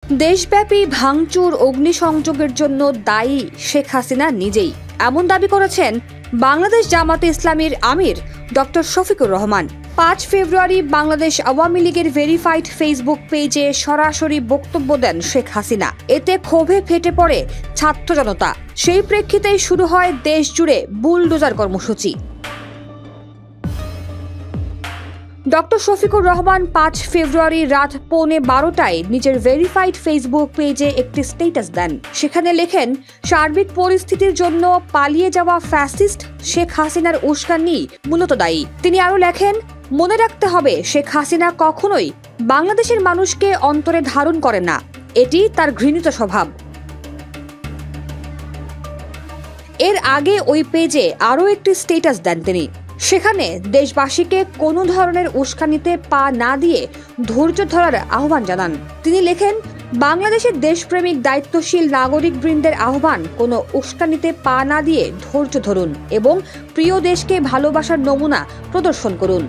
দেশব্যাপী ভাঙচুর অগ্নিসংযোগের জন্য দায়ী শেখ হাসিনা নিজেই, এমন দাবি করেছেন বাংলাদেশ জামাতে ইসলামীর আমির ডক্টর শফিকুর রহমান। ৫ ফেব্রুয়ারি বাংলাদেশ আওয়ামী লীগের ভেরিফাইড ফেসবুক পেজে সরাসরি বক্তব্য দেন শেখ হাসিনা। এতে ক্ষোভে ফেটে পড়ে ছাত্র জনতা। সেই প্রেক্ষিতেই শুরু হয় দেশ জুড়ে বুলডোজার কর্মসূচি। ডক্টর শফিকুর রহমান ৫ ফেব্রুয়ারি রাত ১১:৩০টায় নিজের ভেরিফাইড ফেসবুক পেজে একটি স্ট্যাটাস দেন। সেখানে লেখেন, সার্বিক পরিস্থিতির জন্য পালিয়ে যাওয়া ফ্যাসিস্ট শেখ হাসিনার উস্কানি মূলত দায়ী। তিনি আরও লেখেন, মনে রাখতে হবে শেখ হাসিনা কখনোই বাংলাদেশের মানুষকে অন্তরে ধারণ করে না, এটি তার ঘৃণিত স্বভাব। এর আগে ওই পেজে আরও একটি স্ট্যাটাস দেন তিনি। সেখানে দেশবাসীকে কোনো ধরনের উস্কানিতে পা না দিয়ে ধৈর্য ধরার আহ্বান জানান। তিনি লেখেন, বাংলাদেশের দেশপ্রেমিক দায়িত্বশীল নাগরিকবৃন্দের আহ্বান, কোনো উস্কানিতে পা না দিয়ে ধৈর্য ধরুন এবং প্রিয় দেশকে ভালোবাসার নমুনা প্রদর্শন করুন।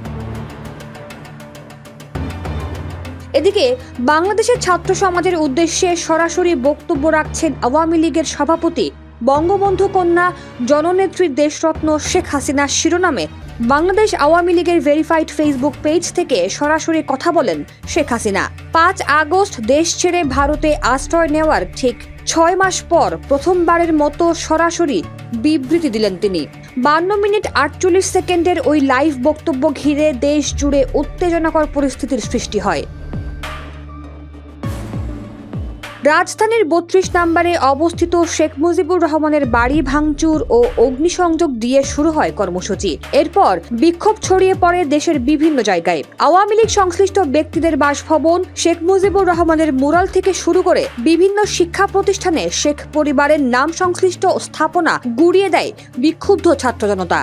এদিকে বাংলাদেশের ছাত্র সমাজের উদ্দেশ্যে সরাসরি বক্তব্য রাখছেন আওয়ামী লীগের সভাপতি, বঙ্গবন্ধু কন্যা জননেত্রী দেশরত্ন শেখ হাসিনা শিরোনামে বাংলাদেশ আওয়ামী লীগের ভেরিফাইড ফেসবুক পেজ থেকে সরাসরি কথা বলেন শেখ হাসিনা। ৫ আগস্ট দেশ ছেড়ে ভারতে আশ্রয় নেওয়ার ঠিক ৬ মাস পর প্রথমবারের মতো সরাসরি বিবৃতি দিলেন তিনি। ৫২ মিনিট ৪৮ সেকেন্ডের ওই লাইভ বক্তব্য ঘিরে দেশ জুড়ে উত্তেজনাকর পরিস্থিতির সৃষ্টি হয়। রাজধানীর ৩২ নম্বরে অবস্থিত শেখ মুজিবুর রহমানের বাড়ি ভাঙচুর ও অগ্নিসংযোগ দিয়ে শুরু হয় কর্মসূচি। এরপর বিক্ষোভ ছড়িয়ে পড়ে দেশের বিভিন্ন জায়গায়। আওয়ামী লীগ সংশ্লিষ্ট ব্যক্তিদের বাসভবন, শেখ মুজিবুর রহমানের মুরাল থেকে শুরু করে বিভিন্ন শিক্ষা প্রতিষ্ঠানে শেখ পরিবারের নাম সংশ্লিষ্ট স্থাপনা গুড়িয়ে দেয় বিক্ষুব্ধ ছাত্র জনতা।